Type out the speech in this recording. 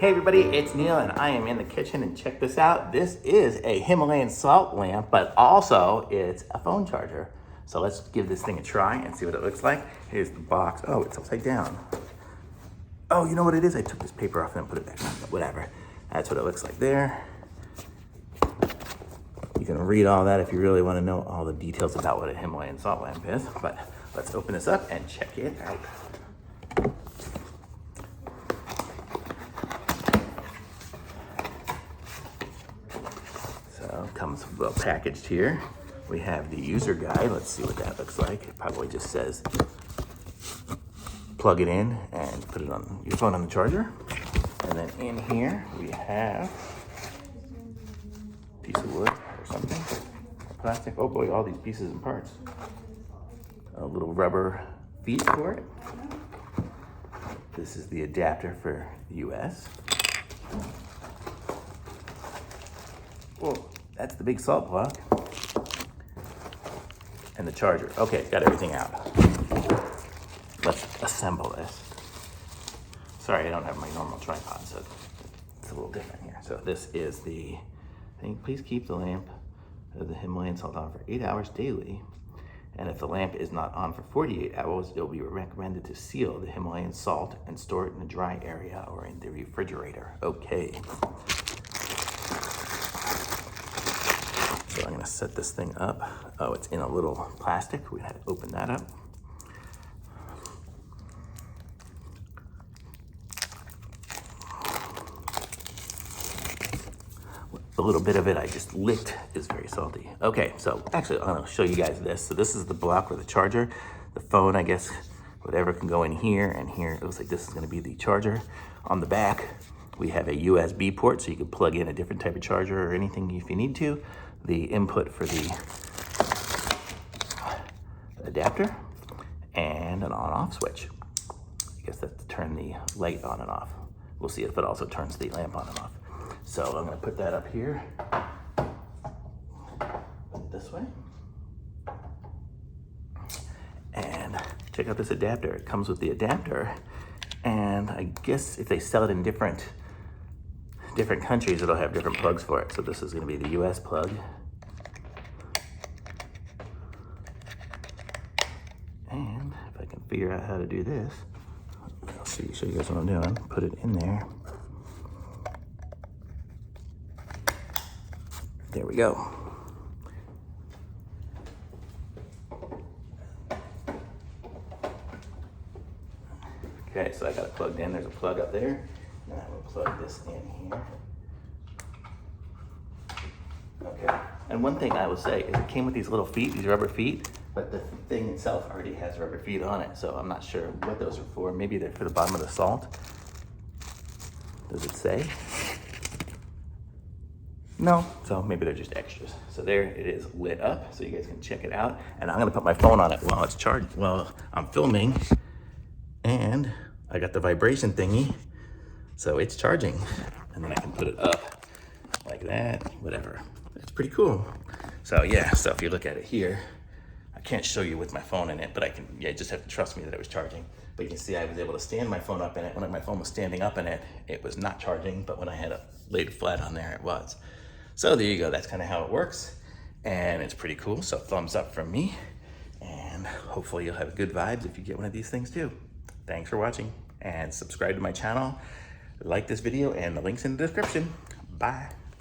Hey everybody, it's Neil and I am in the kitchen, and check this out. This is a Himalayan salt lamp, but also it's a phone charger. So let's give this thing a try and see what it looks like. Here's the box. Oh, it's upside down. Oh, you know what it is? I took this paper off and put it back on, but whatever. That's what it looks like there. You can read all that if you really want to know all the details about what a Himalayan salt lamp is, but let's open this up and check it out. So it comes well packaged here. We have the user guide. Let's see what that looks like. It probably just says plug it in and put it on your phone on the charger. And then in here we have a piece of wood or something, or plastic. Oh boy, all these pieces and parts. A little rubber feet for it. This is the adapter for the US. Whoa, that's the big salt block. And the charger. Okay, got everything out. Let's assemble this. Sorry, I don't have my normal tripod, so it's a little different here. So this is the thing. Please keep the lamp of the Himalayan salt on for 8 hours daily. And if the lamp is not on for 48 hours, it will be recommended to seal the Himalayan salt and store it in a dry area or in the refrigerator. Okay. So I'm gonna set this thing up. Oh, it's in a little plastic. We had to open that up. A little bit of it I just licked is very salty. Okay, so actually I'm gonna show you guys this. So this is the block for the charger. The phone, I guess, whatever can go in here and here. It looks like this is gonna be the charger. On the back, we have a USB port, so you can plug in a different type of charger or anything if you need to. The input for the adapter and an on-off switch. I guess that's to turn the light on and off. We'll see if it also turns the lamp on and off. So I'm gonna put that up here. Put it this way. And check out this adapter. It comes with the adapter. And I guess if they sell it in different countries, it'll have different plugs for it. So this is gonna be the US plug. And if I can figure out how to do this, I'll show you guys what I'm doing. Put it in there. There we go. Okay, so I got it plugged in. There's a plug up there. Now I'm gonna plug this in here. Okay, and one thing I will say is it came with these little feet, these rubber feet, but the thing itself already has rubber feet on it, so I'm not sure what those are for. Maybe they're for the bottom of the salt. Does it say? No, so maybe they're just extras. So there it is lit up, so you guys can check it out. And I'm gonna put my phone on it while it's charged, while I'm filming. And I got the vibration thingy, so it's charging. And then I can put it up like that, whatever. It's pretty cool. So yeah, so if you look at it here, I can't show you with my phone in it, but I can, yeah, you just have to trust me that it was charging. But you can see I was able to stand my phone up in it. When my phone was standing up in it, it was not charging, but when I had it laid flat on there, it was. So there you go, that's kind of how it works. And it's pretty cool, so thumbs up from me. And hopefully you'll have good vibes if you get one of these things too. Thanks for watching, and subscribe to my channel. Like this video, and the link's in the description. Bye.